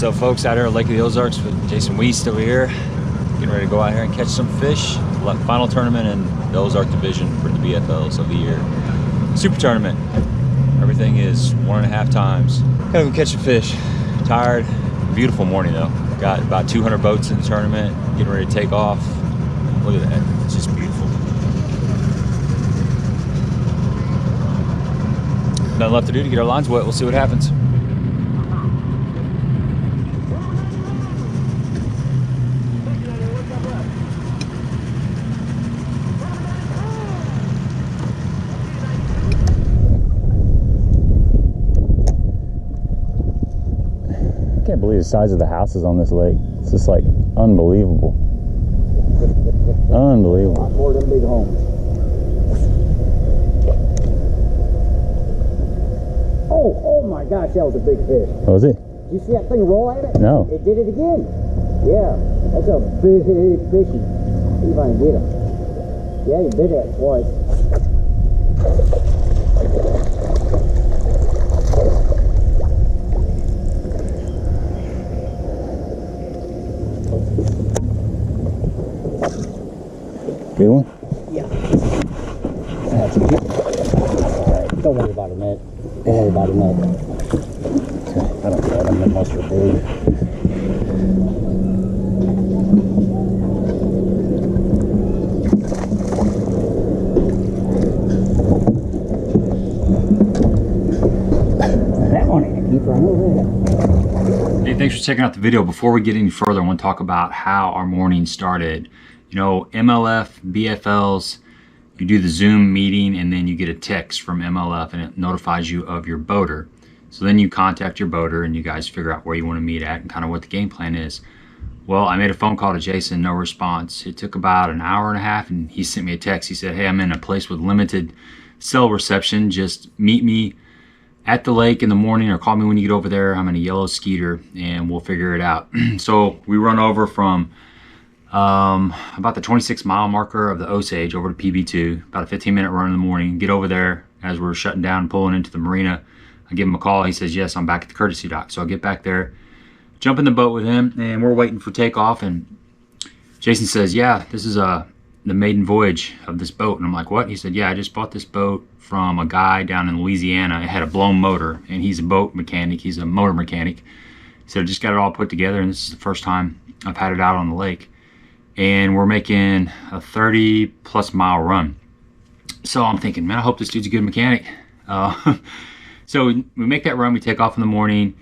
So folks, out here at Lake of the Ozarks with Jason Wiest over here, getting ready to go out here and catch some fish. Final tournament in the Ozark Division for the BFLs of the year. Super Tournament. Everything is 1.5 times. Gotta go catch some fish. Tired. Beautiful morning though. Got about 200 boats in the tournament. Getting ready to take off. Look at that. It's just beautiful. Nothing left to do to get our lines wet. We'll see what happens. I can't believe the size of the houses on this lake. It's just like unbelievable. Unbelievable. A lot more than big homes. Oh my gosh, that was a big fish. Was it? Did you see that thing roll at it? No. It did it again. Yeah, that's a big fishy. See if I can get him. Yeah, he bit it twice. Good one? Yeah. That's a good one. Don't worry about it, Ned. Don't worry about it, Ned. I don't care. I'm the mustard big. That one ain't a keeper. I know that. Hey, thanks for checking out the video. Before we get any further, I want to talk about how our morning started. You know, MLF BFLs, you do the Zoom meeting and then you get a text from MLF and it notifies you of your boater. So then you contact your boater and you guys figure out where you want to meet at and kind of what the game plan is. Well, I made a phone call to Jason, no response. It took about an hour and a half and he sent me a text. He said, hey, I'm in a place with limited cell reception. Just meet me at the lake in the morning or call me when you get over there. I'm in a yellow Skeeter and we'll figure it out. So we run over from about the 26-mile marker of the Osage over to PB2, about a 15-minute run in the morning. Get over there as we're shutting down and pulling into the marina. I give him a call. He says, yes, I'm back at the courtesy dock. So I get back there, jump in the boat with him, and we're waiting for takeoff. And Jason says, yeah, this is the maiden voyage of this boat. And I'm like, what? He said, yeah, I just bought this boat from a guy down in Louisiana. It had a blown motor, and he's a boat mechanic. He's a motor mechanic. He said, I just got it all put together, and this is the first time I've had it out on the lake. And we're making a 30+ mile run. So I'm thinking, man, I hope this dude's a good mechanic. So we make that run, we take off in the morning,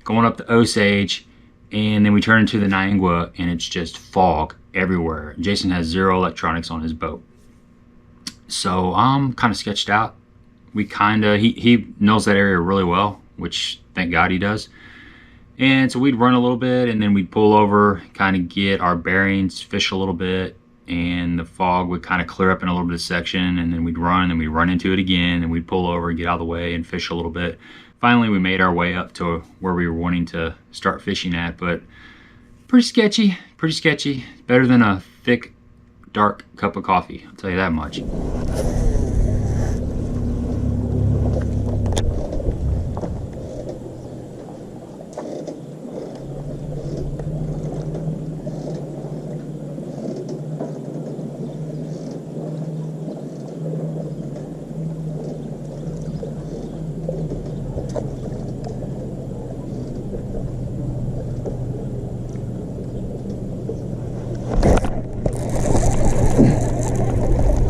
going up the Osage, and then we turn into the Niangua, and it's just fog everywhere. Jason has 0 electronics on his boat. So I'm kind of sketched out. He knows that area really well, which thank God he does. And so we'd run a little bit and then we'd pull over, kind of get our bearings, fish a little bit, and the fog would kind of clear up in a little bit of section, and then we'd run and we'd run into it again and we'd pull over and get out of the way and fish a little bit. Finally, we made our way up to where we were wanting to start fishing at, but pretty sketchy, pretty sketchy. Better than a thick, dark cup of coffee, I'll tell you that much.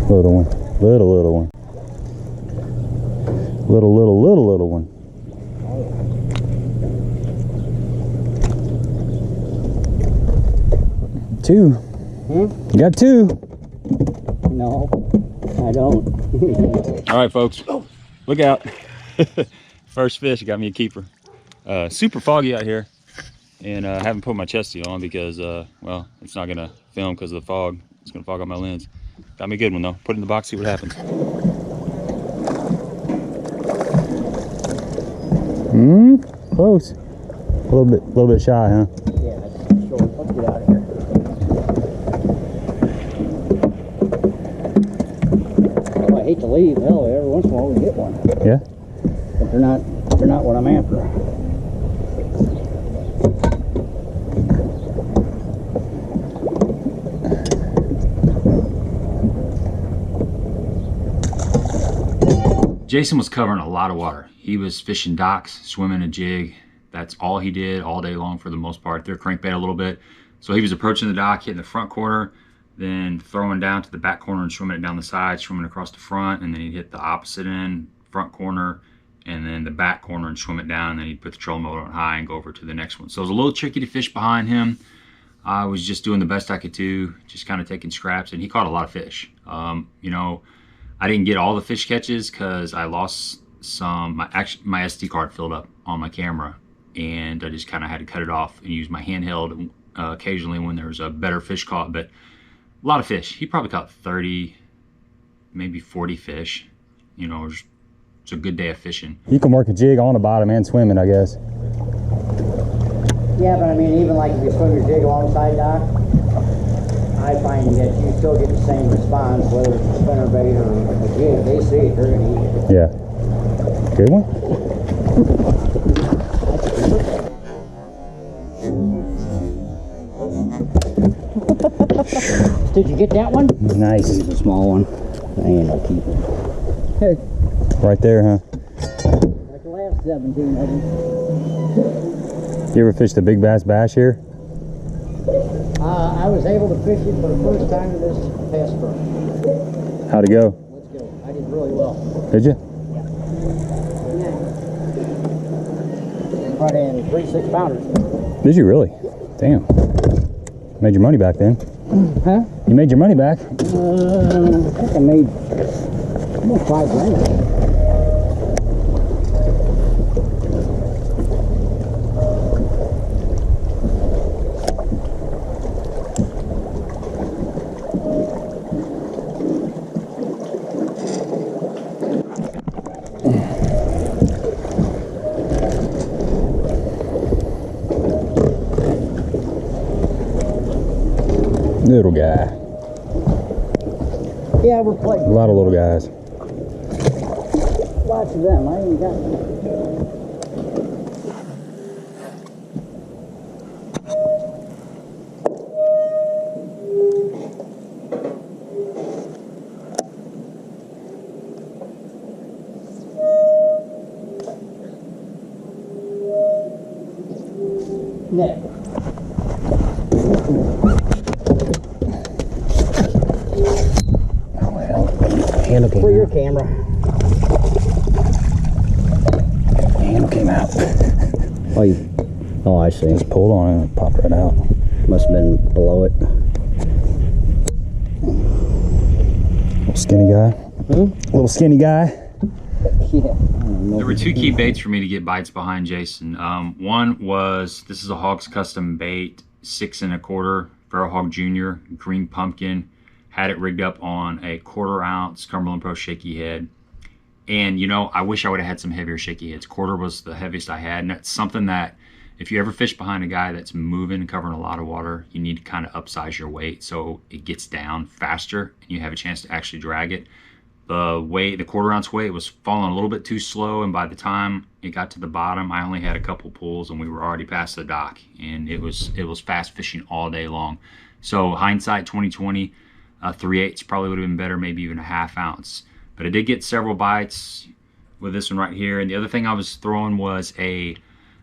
Little one. Little one. Little one. Two. You got 2. No, I don't. All right, folks, look out. First fish got me a keeper. Super foggy out here, and I haven't put my chesty on because, well, it's not gonna film because of the fog. It's gonna fog up my lens. Got me a good one though. Put it in the box, see what happens. Close. A little bit shy, huh? Yeah, that's short. Let's get out of here. Well, I hate to leave. Hell, every once in a while we get one. Yeah. But they're not what I'm after. Jason was covering a lot of water. He was fishing docks, swimming a jig. That's all he did all day long for the most part. Threw a crankbait a little bit. So he was approaching the dock, hitting the front corner, then throwing down to the back corner and swimming it down the side, swimming across the front, and then he'd hit the opposite end, front corner, and then the back corner and swim it down, and then he'd put the trolling motor on high and go over to the next one. So it was a little tricky to fish behind him. I was just doing the best I could do, just kind of taking scraps, and he caught a lot of fish. You know, I didn't get all the fish catches because I lost some. My SD card filled up on my camera, and I just kind of had to cut it off and use my handheld occasionally when there was a better fish caught. But a lot of fish. He probably caught 30, maybe 40 fish. You know, it's a good day of fishing. You can work a jig on the bottom and swim it, I guess. Yeah, but I mean, even like if you swim your jig alongside, Doc, I find that you still get the same response, whether it's a spinnerbait or a jig. They see it, they're going to eat it. Yeah. Good one. Did you get that one? Nice. It's a small one. And I'll keep it. Hey. Right there, huh? Like the last 17 of them. You ever fished a big bass bash here? I was able to fish it for the first time in this past spring. How'd it go? Let's go. I did really well. Did you? Yeah. Brought in 3 6-pounders. Did you really? Damn. Made your money back then. Huh? You made your money back. I think I made almost 5 grand. Little guy. Yeah, we're playing. A lot of little guys. Lots of them. I ain't got them. Nick. For your camera. Handle came out. Oh, I see. Just pulled on it and it popped right out. Must have been below it. Little skinny guy. Little skinny guy. Yeah. There were 2 key baits for me to get bites behind Jason. One was, this is a Hawgz Custom Bait, 6 1/4, Feral Hog Jr., green pumpkin. Had it rigged up on a 1/4 ounce Cumberland Pro shaky head. And you know, I wish I would have had some heavier shaky heads. 1/4 was the heaviest I had. And that's something that if you ever fish behind a guy that's moving and covering a lot of water, you need to kind of upsize your weight so it gets down faster and you have a chance to actually drag it. The weight, the 1/4 ounce weight was falling a little bit too slow, and by the time it got to the bottom, I only had a couple pulls and we were already past the dock, and it was fast fishing all day long. So hindsight 2020, 3/8 probably would have been better, maybe even a 1/2 ounce. But I did get several bites with this one right here. And the other thing I was throwing was a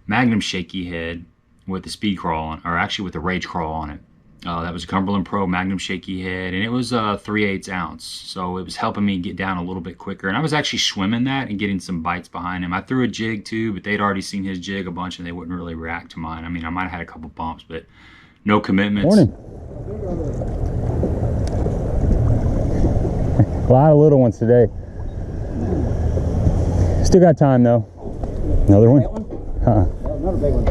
Magnum shaky head with the speed crawl on, or actually with the rage crawl on it. That was a Cumberland Pro Magnum shaky head, and it was 3/8 ounce. So it was helping me get down a little bit quicker. And I was actually swimming that and getting some bites behind him. I threw a jig too, but they'd already seen his jig a bunch and they wouldn't really react to mine. I mean, I might have had a couple bumps, but no commitments. Morning. A lot of little ones today. Still got time though. Another one? That one? Another big one.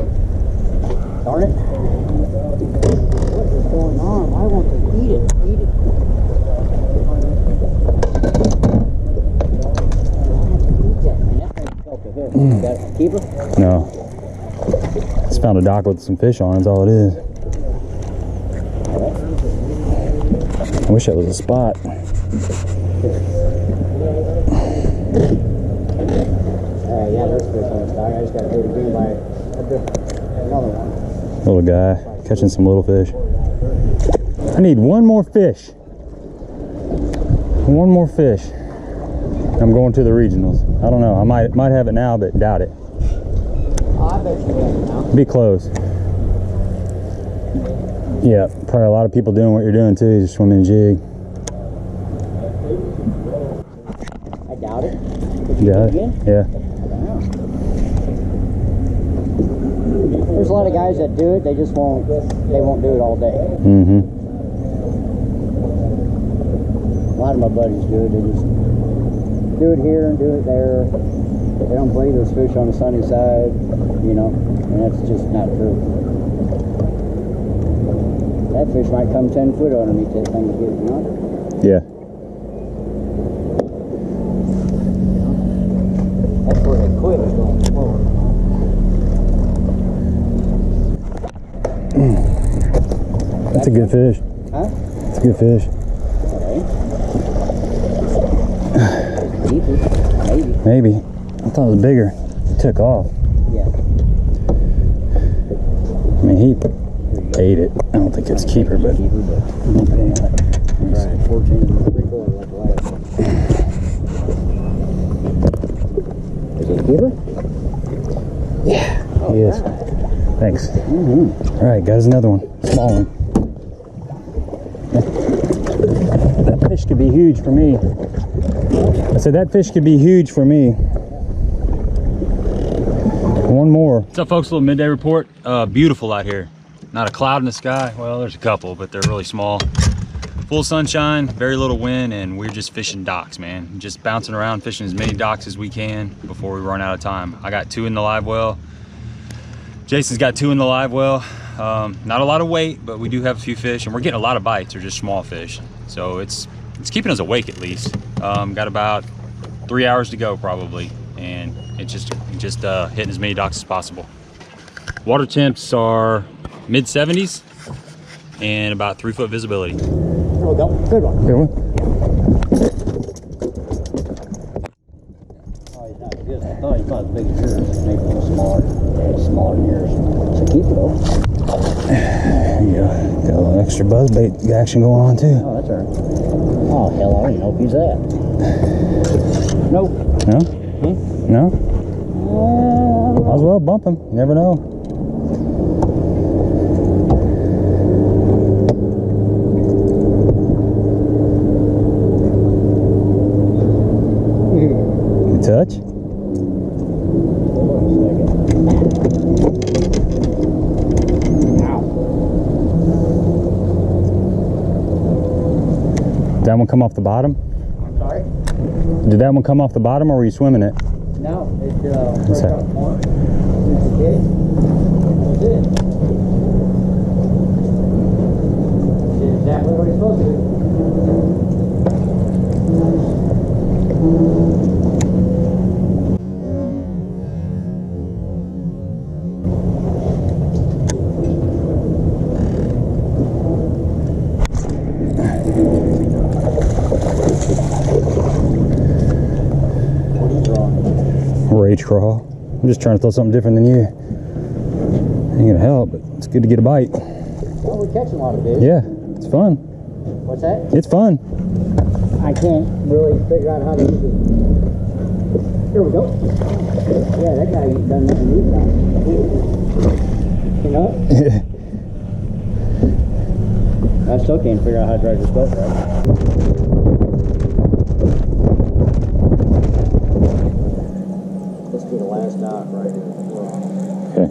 Darn it. What is going on? Why won't they eat it? Eat it. Eat that, man. That thing fell to here. You got a keeper? No. Just found a dock with some fish on it, that's all it is. I wish that was a spot. Yeah, there's fish on this dog. I just got to do it again by another one. Little guy catching some little fish. I need one more fish. One more fish. I'm going to the regionals. I don't know. I might have it now, but doubt it. Oh, I bet you have it now. Be close. Yeah, probably a lot of people doing what you're doing too, just swimming jig. I doubt it. Yeah. Yeah. There's a lot of guys that do it, they just won't do it all day. Mm-hmm. A lot of my buddies do it, they just do it here and do it there. They don't believe those fish on the sunny side, you know, and that's just not true. That fish might come 10 foot underneath that thing to get, you know? Yeah. That's where they quit, is going forward. That's a good fish. Huh? That's a good fish. Deeper, maybe. Maybe. I thought it was bigger. It took off. Yeah. I mean, he ate it. I don't think it's keeper, but Keeper, but right, 14 and 3/4 like the last one. Is it a keeper? Yeah, he is. Thanks. All right, got us another one. Small one. That fish could be huge for me. I said that fish could be huge for me. One more. What's up, folks? A little midday report. Beautiful out here. Not a cloud in the sky. Well, there's a couple, but they're really small. Full sunshine, very little wind, and we're just fishing docks, man. Just bouncing around, fishing as many docks as we can before we run out of time. I got 2 in the live well. Jason's got 2 in the live well. Not a lot of weight, but we do have a few fish, and we're getting a lot of bites. They're just small fish, so it's keeping us awake at least. Got about 3 hours to go probably, and it's just hitting as many docks as possible. Water temps are mid 70s and about 3 foot visibility. There we go. Good one. Good one. Oh, he's not as good. I thought he was about as big as yours. Maybe a little smaller. Smaller than yours. It's a keeper though. Yeah, got a little extra buzzbait action going on too. Oh, that's all right. Oh, hell, I don't even know if he's that. Nope. No? Hmm? No? Might as well bump him. You never know. Good touch. Did that one come off the bottom? I'm sorry? Did that one come off the bottom or were you swimming it? No, it What's that? broke up more. It's a jig. That's it. Did exactly what it's supposed to do. Rage crawl. I'm just trying to throw something different than you. Ain't gonna help, but it's good to get a bite. Well, we're catching a lot of fish. Yeah, it's fun. What's that? It's fun. I can't really figure out how to use it. Here we go. Yeah, that guy done nothing to that. You know? I still can't figure out how to drive this boat right. Let's do the last dock right here. Okay.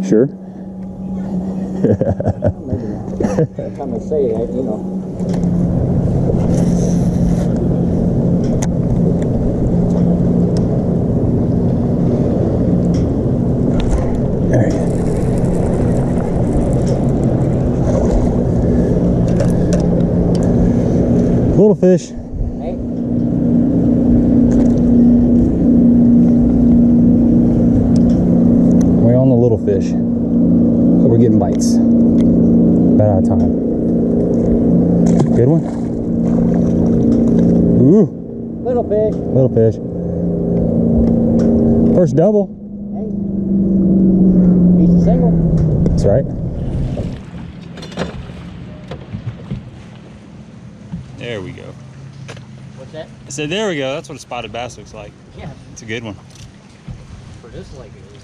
Sure. Maybe not. Every time I say that, you know. There you go. Little fish. Hey. We're on the little fish. But we're getting bites. About out of time. Good one. Ooh. Little fish. Little fish. First double. Hey. He's a single. That's right. There we go. What's that? I said, there we go. That's what a spotted bass looks like. Yeah, It's a good one. for this lake it is.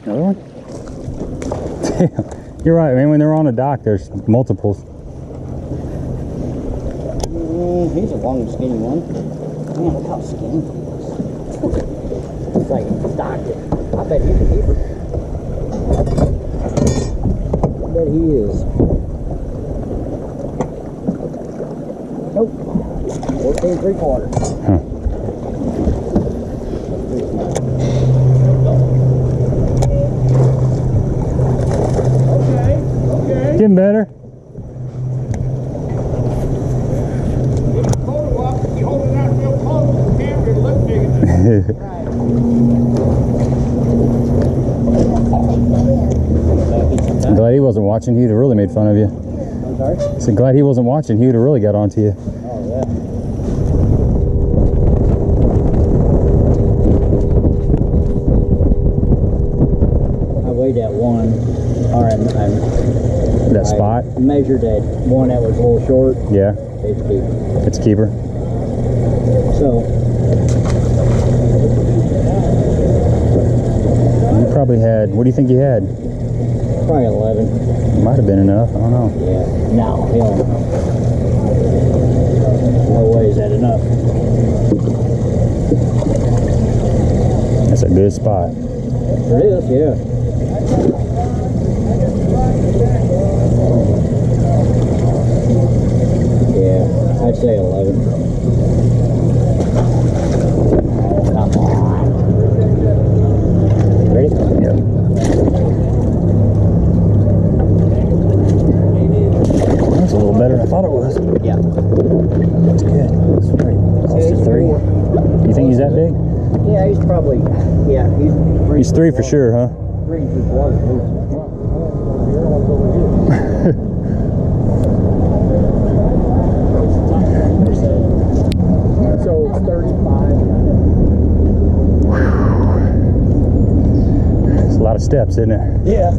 Another one? Damn. You're right, man. When they're on a dock, there's multiples. He's a long, skinny one. Man, look how skinny he is. It's like doctor. I bet he's a keeper. I bet he is. Nope. 14 3/4. Huh. Getting better. I'm glad he wasn't watching. He'd have really made fun of you. I'm sorry? I said, glad he wasn't watching. He would have really got onto you. Oh, yeah. I weighed that one. Or That spot? I measured that one that was a little short. Yeah. It's keeper. It's a keeper. So, You probably had, what do you think you had? probably 11. Might have been enough. I don't know. Yeah. No, hell no. No way is that enough. That's a good spot. It is, yeah. Yeah, I'd say 11. Come on. Ready? Yep. That's a little better than I thought it was. Yeah. That's good. That's right. Close to 3. You think he's that big? Yeah, he's probably, yeah, He's 3 for sure, huh? 3 3/4. So it's 35. It's a lot of steps, isn't it? Yeah.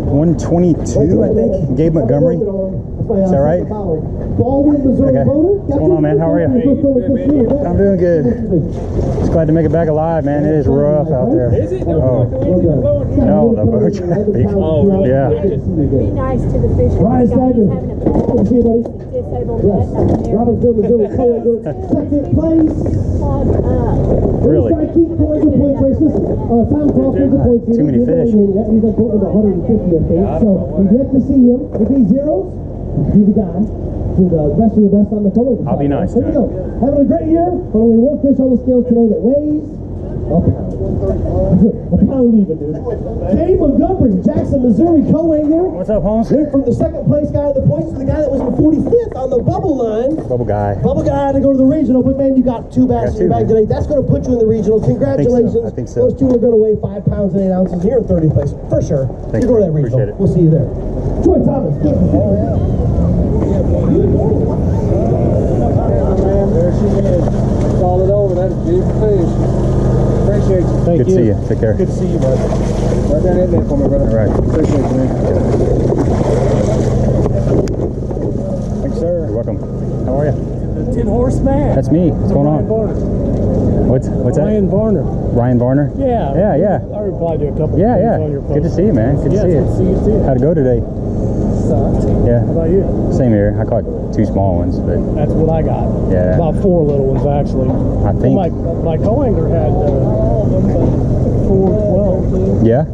$122, I think. Gabe Montgomery. Is that right? Okay. What's going on, man? How are you? I'm doing good. Just glad to make it back alive, man. It is rough out there. Is it? Oh. No, the boat traffic. Oh, really? Yeah. Be nice to the fishermen. He's having a disabled vet up there. Second place. Clogged up. Really? Too many fish. He's like over the 150, I think. So we've yet to see him. If he's zeros, he's the guy. He's the best of the best on the color. I'll be nice. Here we go. Having a great year, but only one fish on the scales today that weighs a pound. A pound even, dude. Gabe Montgomery, Jackson, Missouri, co-angler. What's up, Holmes? Went from the second place guy at the points to the guy that was in 45th on the bubble line. Bubble guy. Bubble guy had to go to the regional, but man, you got 2 bass in your bag today. That's going to put you in the regional. Congratulations. I think so. Those 2 are going to weigh 5 pounds and 8 ounces. You're in 30th place for sure. Thanks, You're going to that man. regional. Appreciate it. We'll see you there. Troy Thomas. Man, there she is. Call it over. That's a beautiful fish. Appreciate you. Thank Good to see you. Take care. Good to see you, bud. Right down in there for me, brother. All right. Appreciate you, man. Thanks, sir. You're welcome. How are you? The 10 horse man. That's me. What's going on? What's that? Ryan Varner. Ryan Varner? Yeah. Yeah. I replied to a couple Yeah, of yeah. things on your post. Good to see you, man. Good to see you. Good to see you too. How'd it go today? Sucked. Yeah. How about you? Same here. I caught 2 small ones, but That's what I got. Yeah. About 4 little ones actually. I think. Well, my co-angler had 4 12. Yeah.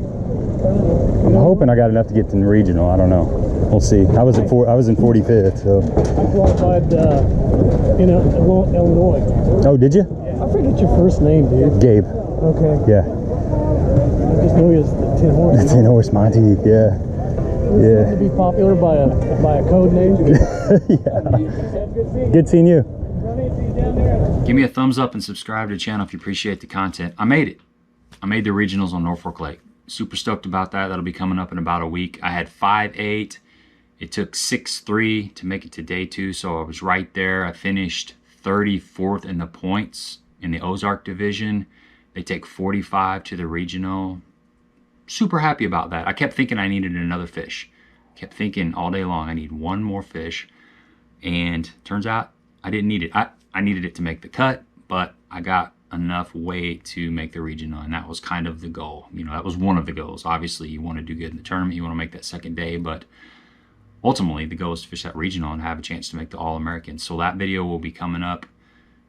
I'm hoping I got enough to get to the regional. I don't know. We'll see. I was in 45th, so. I qualified in Illinois. Oh, did you? I forget your first name, dude. Gabe. Okay. Yeah. I just know you as the 10 horse. The 10 horse Monty. Yeah. Yeah. To be popular by a code name. Yeah. Good seeing you. Give me a thumbs up and subscribe to the channel if you appreciate the content. I made it. I made the regionals on Norfolk Lake. Super stoked about that. That'll be coming up in about a week. I had 5.8. It took 6-3 to make it to day 2, so I was right there. I finished 34th in the points in the Ozark Division. They take 45 to the regional. Super happy about that. I kept thinking I needed another fish. Kept thinking all day long, I need one more fish. And turns out I didn't need it. I needed it to make the cut, but I got enough weight to make the regional, and that was kind of the goal. You know, that was one of the goals. Obviously, you want to do good in the tournament. You want to make that second day, but ultimately, the goal is to fish that regional and have a chance to make the All-American. So that video will be coming up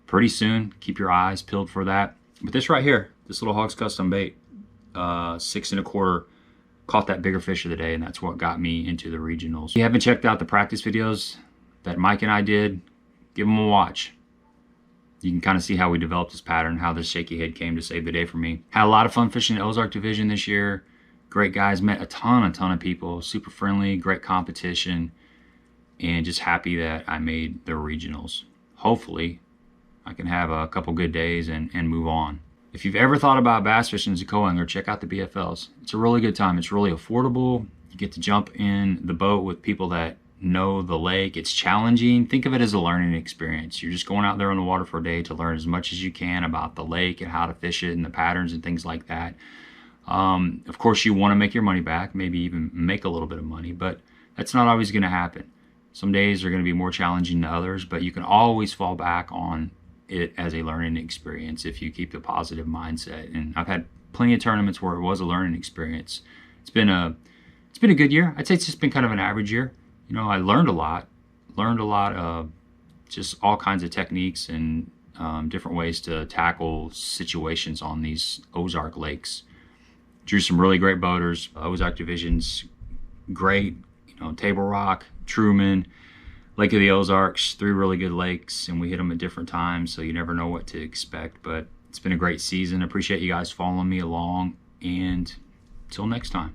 pretty soon. Keep your eyes peeled for that. But this right here, this little Hawgz Custom Bait, 6 1/4, caught that bigger fish of the day, and that's what got me into the regionals. If you haven't checked out the practice videos that Mike and I did, give them a watch. You can kind of see how we developed this pattern, how this shaky head came to save the day for me. Had a lot of fun fishing the Ozark Division this year. Great guys, met a ton of people, super friendly, great competition, and just happy that I made the regionals. Hopefully, I can have a couple good days and move on. If you've ever thought about bass fishing as a co-angler, check out the BFLs. It's a really good time. It's really affordable. You get to jump in the boat with people that know the lake. It's challenging. Think of it as a learning experience. You're just going out there on the water for a day to learn as much as you can about the lake and how to fish it and the patterns and things like that. Of course, you want to make your money back, maybe even make a little bit of money, but that's not always going to happen. Some days are going to be more challenging than others, but you can always fall back on it as a learning experience if you keep the positive mindset. And I've had plenty of tournaments where it was a learning experience. It's been a good year. I'd say it's just been kind of an average year. You know, I learned a lot of just all kinds of techniques and different ways to tackle situations on these Ozark lakes. Drew some really great boaters. Ozark Division's great. You know, Table Rock, Truman, Lake of the Ozarks, 3 really good lakes, and we hit them at different times, so you never know what to expect. But it's been a great season. Appreciate you guys following me along, and until next time.